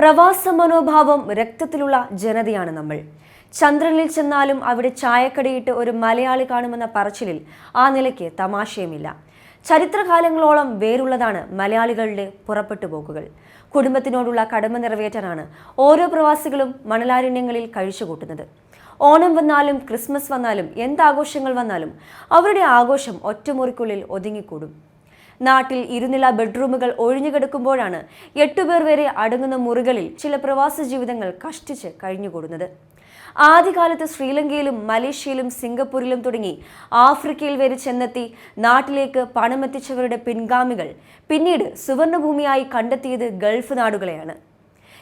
പ്രവാസ മനോഭാവം രക്തത്തിലുള്ള ജനതയാണ് നമ്മൾ. ചന്ദ്രനിൽ ചെന്നാലും അവിടെ ചായക്കടയിട്ട് ഒരു മലയാളി കാണുമെന്ന പറച്ചിലിൽ ആ നിലയ്ക്ക് തമാശയുമില്ല. ചരിത്രകാലങ്ങളോളം വേരുള്ളതാണ് മലയാളികളുടെ പുറപ്പെട്ടു പോക്കുകൾ. കുടുംബത്തിനോടുള്ള കടമ നിറവേറ്റാനാണ് ഓരോ പ്രവാസികളും മണലാരണ്യങ്ങളിൽ കഴിച്ചുകൂട്ടുന്നത്. ഓണം വന്നാലും ക്രിസ്മസ് വന്നാലും എന്താഘോഷങ്ങൾ വന്നാലും അവരുടെ ആഘോഷം ഒറ്റമുറിക്കുള്ളിൽ ഒതുങ്ങിക്കൂടും. നാട്ടിൽ ഇരുനില ബെഡ്റൂമുകൾ ഒഴിഞ്ഞുകിടക്കുമ്പോഴാണ് 8 പേർ വരെ അടങ്ങുന്ന മുറികളിൽ ചില പ്രവാസ ജീവിതങ്ങൾ കഷ്ടിച്ച് കഴിഞ്ഞുകൂടുന്നത്. ആദ്യകാലത്ത് ശ്രീലങ്കയിലും മലേഷ്യയിലും സിംഗപ്പൂരിലും തുടങ്ങി ആഫ്രിക്കയിൽ വരെ ചെന്നെത്തി നാട്ടിലേക്ക് പണമെത്തിച്ചവരുടെ പിൻഗാമികൾ പിന്നീട് സുവർണഭൂമിയായി കണ്ടെത്തിയത് ഗൾഫ് നാടുകളെയാണ്.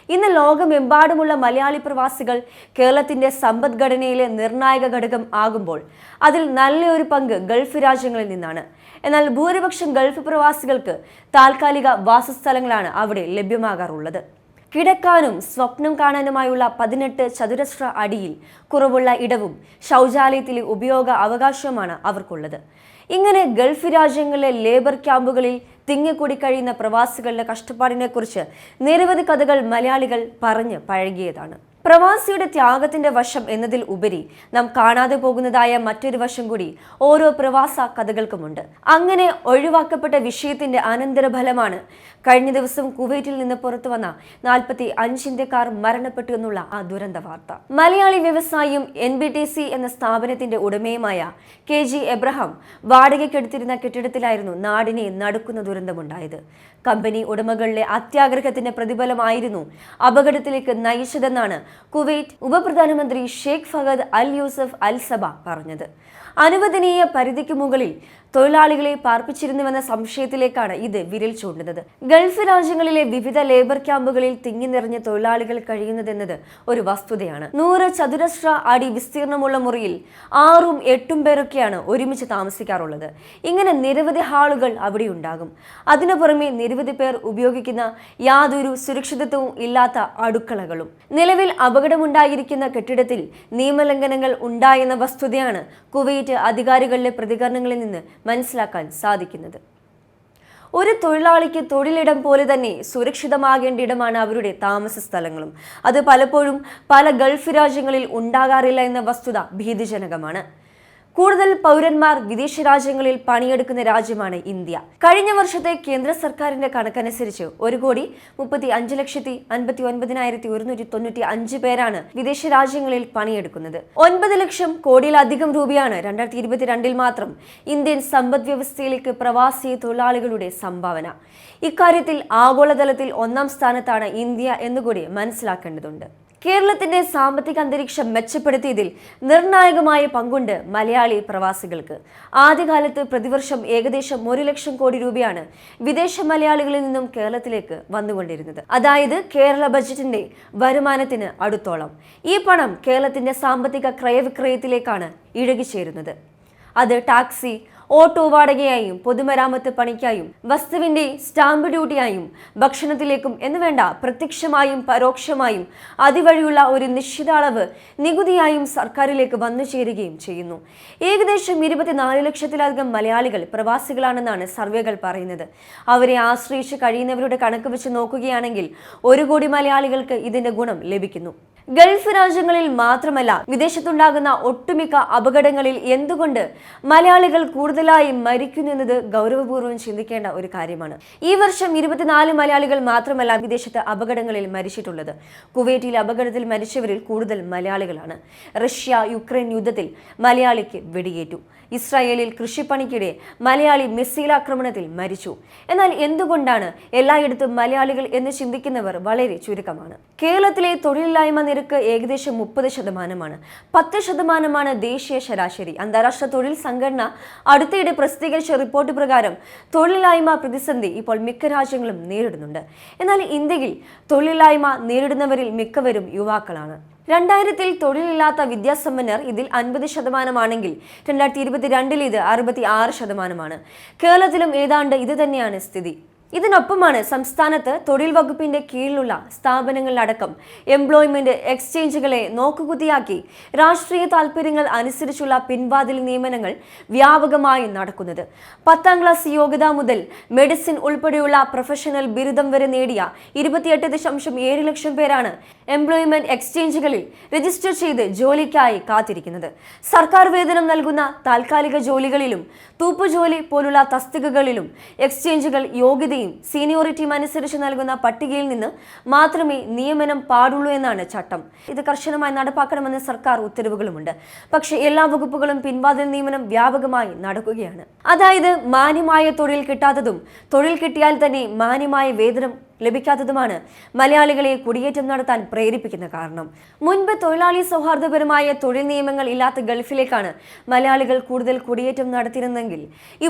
ഇന്ന് ലോകമെമ്പാടുമുള്ള മലയാളി പ്രവാസികൾ കേരളത്തിന്റെ സമ്പദ്ഘടനയിലെ നിർണായക ഘടകം ആകുമ്പോൾ അതിൽ നല്ലൊരു പങ്ക് ഗൾഫ് രാജ്യങ്ങളിൽ നിന്നാണ്. എന്നാൽ ഭൂരിപക്ഷം ഗൾഫ് പ്രവാസികൾക്ക് താൽക്കാലിക വാസസ്ഥലങ്ങളാണ് അവിടെ ലഭ്യമാകാറുള്ളത്. കിടക്കാനും സ്വപ്നം കാണാനുമായുള്ള 18 ചതുരശ്ര അടിയിൽ കുറവുള്ള ഇടവും ശൗചാലയത്തിലെ ഉപയോഗ അവകാശവുമാണ് അവർക്കുള്ളത്. ഇങ്ങനെ ഗൾഫ് രാജ്യങ്ങളിലെ ലേബർ ക്യാമ്പുകളിൽ തിങ്ങിക്കൂടി കഴിയുന്ന പ്രവാസികളുടെ കഷ്ടപ്പാടിനെക്കുറിച്ച് നിരവധി കഥകൾ മലയാളികൾ പറഞ്ഞ് പഴകിയതാണ്. പ്രവാസിയുടെ ത്യാഗത്തിന്റെ വശം എന്നതിൽ ഉപരി നാം കാണാതെ പോകുന്നതായ മറ്റൊരു വശം കൂടി ഓരോ പ്രവാസ കഥകൾക്കുമുണ്ട്. അങ്ങനെ ഒഴിവാക്കപ്പെട്ട വിഷയത്തിന്റെ അനന്തരഫലമാണ് കഴിഞ്ഞ ദിവസം കുവൈറ്റിൽ നിന്ന് പുറത്തു വന്ന 45 ഇന്ത്യക്കാർ മരണപ്പെട്ടു എന്നുള്ള ആ ദുരന്ത വാർത്ത. മലയാളി വ്യവസായിയും NBTC എന്ന സ്ഥാപനത്തിന്റെ ഉടമയുമായ KG എബ്രഹാം വാടകയ്ക്കെടുത്തിരുന്ന കെട്ടിടത്തിലായിരുന്നു നാടിനെ നടുക്കുന്ന ദുരന്തമുണ്ടായത്. കമ്പനി ഉടമകളുടെ അത്യാഗ്രഹത്തിന്റെ പ്രതിഫലമായിരുന്നു അപകടത്തിലേക്ക് നയിച്ചതെന്നാണ് കുവൈറ്റ് ഉപപ്രധാനമന്ത്രി ഷെയ്ഖ് ഫഹദ് അൽ യൂസഫ് അൽ സബ പറഞ്ഞത്. അനുവദനീയ പരിധിക്ക് മുകളിൽ തൊഴിലാളികളെ പാർപ്പിച്ചിരുന്നുവെന്ന സംശയത്തിലേക്കാണ് ഇത് വിരൽ ചൂണ്ടുന്നത്. ഗൾഫ് രാജ്യങ്ങളിലെ വിവിധ ലേബർ ക്യാമ്പുകളിൽ തിങ്ങി നിറഞ്ഞ തൊഴിലാളികൾ കഴിയുന്നതെന്നത് ഒരു വസ്തുതയാണ്. 100 ചതുരശ്ര അടി വിസ്തീർണമുള്ള മുറിയിൽ 6ഉം 8ഉം പേരൊക്കെയാണ് ഒരുമിച്ച് താമസിക്കാറുള്ളത്. ഇങ്ങനെ നിരവധി ഹാളുകൾ അവിടെ ഉണ്ടാകും. അതിനു പുറമെ നിരവധി പേർ ഉപയോഗിക്കുന്ന യാതൊരു സുരക്ഷിതത്വവും ഇല്ലാത്ത അടുക്കളകളും. നിലവിൽ അപകടമുണ്ടായിരിക്കുന്ന കെട്ടിടത്തിൽ നിയമലംഘനങ്ങൾ ഉണ്ടായെന്ന വസ്തുതയാണ് കുവൈറ്റ് അധികാരികളുടെ പ്രതികരണങ്ങളിൽ നിന്ന് മനസ്സിലാക്കാൻ സാധിക്കുന്നത്. ഒരു തൊഴിലാളിക്ക് തൊഴിലിടം പോലെ തന്നെ സുരക്ഷിതമാകേണ്ട ഇടമാണ് അവരുടെ താമസ സ്ഥലങ്ങളും. അത് പലപ്പോഴും പല ഗൾഫ് രാജ്യങ്ങളിൽ ഉണ്ടാകാറില്ല എന്ന വസ്തുത ഭീതിജനകമാണ്. കൂടുതൽ പൗരന്മാർ വിദേശ രാജ്യങ്ങളിൽ പണിയെടുക്കുന്ന രാജ്യമാണ് ഇന്ത്യ. കഴിഞ്ഞ വർഷത്തെ കേന്ദ്ര സർക്കാരിന്റെ കണക്കനുസരിച്ച് 1,35,59,195 പേരാണ് വിദേശ രാജ്യങ്ങളിൽ പണിയെടുക്കുന്നത്. 9 ലക്ഷം കോടിയിലധികം രൂപയാണ് 2022 മാത്രം ഇന്ത്യൻ സമ്പദ് വ്യവസ്ഥയിലേക്ക് പ്രവാസി തൊഴിലാളികളുടെ സംഭാവന. ഇക്കാര്യത്തിൽ ആഗോളതലത്തിൽ 1ാം സ്ഥാനത്താണ് ഇന്ത്യ എന്നുകൂടി മനസ്സിലാക്കേണ്ടതുണ്ട്. കേരളത്തിന്റെ സാമ്പത്തിക അന്തരീക്ഷം മെച്ചപ്പെടുത്തിയതിൽ നിർണായകമായ പങ്കുണ്ട് മലയാളി പ്രവാസികൾക്ക്. ആദ്യകാലത്ത് പ്രതിവർഷം ഏകദേശം 1 ലക്ഷം കോടി രൂപയാണ് വിദേശ മലയാളികളിൽ നിന്നും കേരളത്തിലേക്ക് വന്നുകൊണ്ടിരുന്നത്. അതായത് കേരള ബജറ്റിന്റെ വരുമാനത്തിന് അടുത്തോളം. ഈ പണം കേരളത്തിന്റെ സാമ്പത്തിക ക്രയവിക്രയത്തിലേക്കാണ് ഇഴകിച്ചേരുന്നത്. അത് ടാക്സി, ഓട്ടോ വാടകയായും പൊതുമരാമത്ത് പണിക്കായും വസ്തുവിന്റെ സ്റ്റാമ്പ് ഡ്യൂട്ടിയായും ഭക്ഷണത്തിലേക്കും എന്നുവേണ്ട പ്രത്യക്ഷമായും പരോക്ഷമായും അതുവഴിയുള്ള ഒരു നിശ്ചിത അളവ് നികുതിയായും സർക്കാരിലേക്ക് വന്നു ചേരുകയും ചെയ്യുന്നു. ഏകദേശം 24 ലക്ഷത്തിലധികം മലയാളികൾ പ്രവാസികളാണെന്നാണ് സർവേകൾ പറയുന്നത്. അവരെ ആശ്രയിച്ച് കഴിയുന്നവരുടെ കണക്ക് വെച്ച് നോക്കുകയാണെങ്കിൽ 1 കോടി മലയാളികൾക്ക് ഇതിന്റെ ഗുണം ലഭിക്കുന്നു. ഗൾഫ് രാജ്യങ്ങളിൽ മാത്രമല്ല വിദേശത്തുണ്ടാകുന്ന ഒട്ടുമിക്ക അപകടങ്ങളിൽ എന്തുകൊണ്ട് മലയാളികൾ കൂടുതലായി മരിക്കുന്നു എന്നത് ഗൗരവപൂർവ്വം ചിന്തിക്കേണ്ട ഒരു കാര്യമാണ്. ഈ വർഷം 24 മലയാളികൾ മാത്രമല്ല വിദേശത്ത് അപകടങ്ങളിൽ മരിച്ചിട്ടുള്ളത്. കുവൈറ്റിൽ അപകടത്തിൽ മരിച്ചവരിൽ കൂടുതൽ മലയാളികളാണ്. റഷ്യ യുക്രൈൻ യുദ്ധത്തിൽ മലയാളിക്ക് വെടിയേറ്റു. ഇസ്രായേലിൽ കൃഷിപ്പണിക്കിടെ മലയാളി മിസൈൽ ആക്രമണത്തിൽ മരിച്ചു. എന്നാൽ എന്തുകൊണ്ടാണ് എല്ലായിടത്തും മലയാളികൾ എന്ന് ചിന്തിക്കുന്നവർ വളരെ ചുരുക്കമാണ്. കേരളത്തിലെ തൊഴിലില്ലായ്മ നിരക്ക് ഏകദേശം 30%. 10% ദേശീയ ശരാശരി. അന്താരാഷ്ട്ര തൊഴിൽ സംഘടന അടുത്തിടെ പ്രസിദ്ധീകരിച്ച റിപ്പോർട്ട് പ്രകാരം തൊഴിലില്ലായ്മ പ്രതിസന്ധി ഇപ്പോൾ മിക്ക രാജ്യങ്ങളും നേരിടുന്നുണ്ട്. എന്നാൽ ഇന്ത്യയിൽ തൊഴിലില്ലായ്മ നേരിടുന്നവരിൽ മിക്കവരും യുവാക്കളാണ്. 2000-ൽ തൊഴിലില്ലാത്ത വിദ്യാസമ്പന്നർ ഇതിൽ 50% 2022-ൽ ഇത് 66%. കേരളത്തിലും ഏതാണ്ട് ഇത് തന്നെയാണ് സ്ഥിതി. ഇതിനൊപ്പമാണ് സംസ്ഥാനത്ത് തൊഴിൽ വകുപ്പിന്റെ കീഴിലുള്ള സ്ഥാപനങ്ങളിലടക്കം എംപ്ലോയ്മെന്റ് എക്സ്ചേഞ്ചുകളെ നോക്കുകുത്തിയാക്കി രാഷ്ട്രീയ താൽപര്യങ്ങൾ അനുസരിച്ചുള്ള പിൻവാതിൽ നിയമനങ്ങൾ വ്യാപകമായി നടക്കുന്നത്. 10ാം ക്ലാസ് യോഗ്യത മുതൽ മെഡിസിൻ ഉൾപ്പെടെയുള്ള പ്രൊഫഷണൽ ബിരുദം വരെ നേടിയ 28.7 ലക്ഷം പേരാണ് എംപ്ലോയ്മെന്റ് എക്സ്ചേഞ്ചുകളിൽ രജിസ്റ്റർ ചെയ്ത് ജോലിക്കായി കാത്തിരിക്കുന്നത്. സർക്കാർ വേതനം നൽകുന്ന താൽക്കാലിക ജോലികളിലും തൂപ്പുജോലി പോലുള്ള തസ്തികകളിലും എക്സ്ചേഞ്ചുകൾ യോഗ്യതയും സീനിയോറിറ്റിയും അനുസരിച്ച് നൽകുന്ന പട്ടികയിൽ നിന്ന് മാത്രമേ നിയമനം പാടുള്ളൂ എന്നാണ് ചട്ടം. ഇത് കർശനമായി നടപ്പാക്കണമെന്ന് സർക്കാർ ഉത്തരവുകളുമുണ്ട്. പക്ഷേ എല്ലാ വകുപ്പുകളും പിൻവാതിൽ നിയമനം വ്യാപകമായി നടക്കുകയാണ്. അതായത് മാന്യമായ തൊഴിൽ കിട്ടാത്തതും തൊഴിൽ കിട്ടിയാൽ തന്നെ മാന്യമായ വേതനം ലഭിക്കാത്തതുമാണ് മലയാളികളെ കുടിയേറ്റം നടത്താൻ പ്രേരിപ്പിക്കുന്ന കാരണം. മുൻപ് തൊഴിലാളി സൗഹാർദ്ദപരമായ തൊഴിൽ നിയമങ്ങൾ ഇല്ലാത്ത ഗൾഫിലേക്കാണ് മലയാളികൾ കൂടുതൽ കുടിയേറ്റം നടത്തിയിരുന്നെങ്കിൽ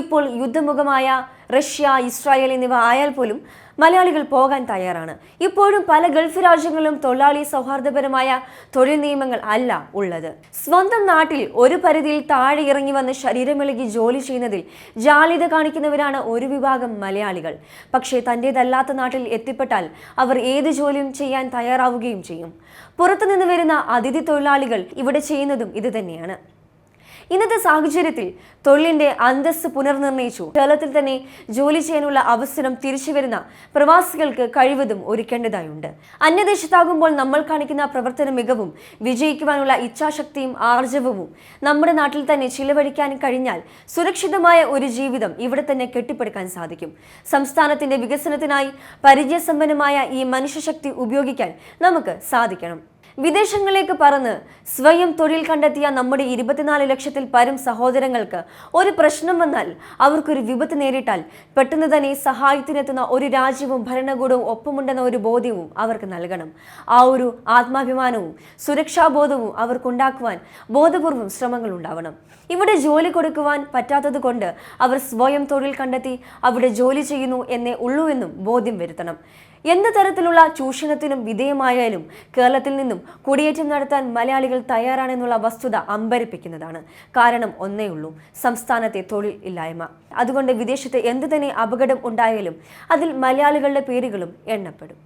ഇപ്പോൾ യുദ്ധമുഖമായ റഷ്യ, ഇസ്രായേൽ എന്നിവ ആയാൽ പോലും മലയാളികൾ പോകാൻ തയ്യാറാണ്. ഇപ്പോഴും പല ഗൾഫ് രാജ്യങ്ങളിലും തൊഴിലാളി സൗഹാർദ്ദപരമായ തൊഴിൽ നിയമങ്ങൾ അല്ല ഉള്ളത്. സ്വന്തം നാട്ടിൽ ഒരു പരിധിയിൽ താഴെ ഇറങ്ങി വന്ന് ശരീരമിളകി ജോലി ചെയ്യുന്നതിൽ ജാള്യത കാണിക്കുന്നവരാണ് ഒരു വിഭാഗം മലയാളികൾ. പക്ഷേ തൻ്റേതല്ലാത്ത നാട്ടിൽ എത്തിപ്പെട്ടാൽ അവർ ഏത് ജോലിയും ചെയ്യാൻ തയ്യാറാവുകയും ചെയ്യും. പുറത്തുനിന്ന് വരുന്ന അതിഥി തൊഴിലാളികൾ ഇവിടെ ചെയ്യുന്നതും ഇത് തന്നെയാണ്. ഇന്നത്തെ സാഹചര്യത്തിൽ തൊഴിലിന്റെ അന്തസ്സ് പുനർനിർണയിച്ചു കേരളത്തിൽ തന്നെ ജോലി ചെയ്യാനുള്ള അവസരം തിരിച്ചുവരുന്ന പ്രവാസികൾക്ക് കഴിവതും ഒരുക്കേണ്ടതായുണ്ട്. അന്യദേശത്താകുമ്പോൾ നമ്മൾ കാണിക്കുന്ന പ്രവർത്തന മികവും വിജയിക്കുവാനുള്ള ഇച്ഛാശക്തിയും ആർജവവും നമ്മുടെ നാട്ടിൽ തന്നെ ചിലവഴിക്കാൻ കഴിഞ്ഞാൽ സുരക്ഷിതമായ ഒരു ജീവിതം ഇവിടെ തന്നെ കെട്ടിപ്പടുക്കാൻ സാധിക്കും. സംസ്ഥാനത്തിന്റെ വികസനത്തിനായി പരിചയസമ്പന്നമായ ഈ മനുഷ്യശക്തി ഉപയോഗിക്കാൻ നമുക്ക് സാധിക്കണം. വിദേശങ്ങളിലേക്ക് പറന്ന് സ്വയം തൊഴിൽ കണ്ടെത്തിയ നമ്മുടെ 24 ലക്ഷത്തിൽ പരം സഹോദരങ്ങൾക്ക് ഒരു പ്രശ്നം വന്നാൽ, അവർക്കൊരു വിപത്ത് നേരിട്ടാൽ പെട്ടെന്ന് തന്നെ സഹായത്തിനെത്തുന്ന ഒരു രാജ്യവും ഭരണകൂടവും ഒപ്പമുണ്ടെന്ന ഒരു ബോധ്യവും അവർക്ക് നൽകണം. ആ ഒരു ആത്മാഭിമാനവും സുരക്ഷാബോധവും അവർക്കുണ്ടാക്കുവാൻ ബോധപൂർവം ശ്രമങ്ങൾ ഉണ്ടാവണം. ഇവിടെ ജോലി കൊടുക്കുവാൻ പറ്റാത്തത് കൊണ്ട് അവർ സ്വയം തൊഴിൽ കണ്ടെത്തി അവിടെ ജോലി ചെയ്യുന്നു എന്നേ ഉള്ളൂ എന്നും ബോധ്യം വരുത്തണം. എന്ത് തരത്തിലുള്ള ചൂഷണത്തിനും വിധേയമായാലും കേരളത്തിൽ നിന്നും കുടിയേറ്റം നടത്താൻ മലയാളികൾ തയ്യാറാണെന്നുള്ള വസ്തുത അമ്പരപ്പിക്കുന്നതാണ്. കാരണം ഒന്നേ ഉള്ളൂ, സംസ്ഥാനത്തെ തൊഴിൽ ഇല്ലായ്മ. അതുകൊണ്ട് വിദേശത്ത് എന്ത് തന്നെ അപകടം ഉണ്ടായാലും അതിൽ മലയാളികളുടെ പേരുകളും എണ്ണപ്പെടും.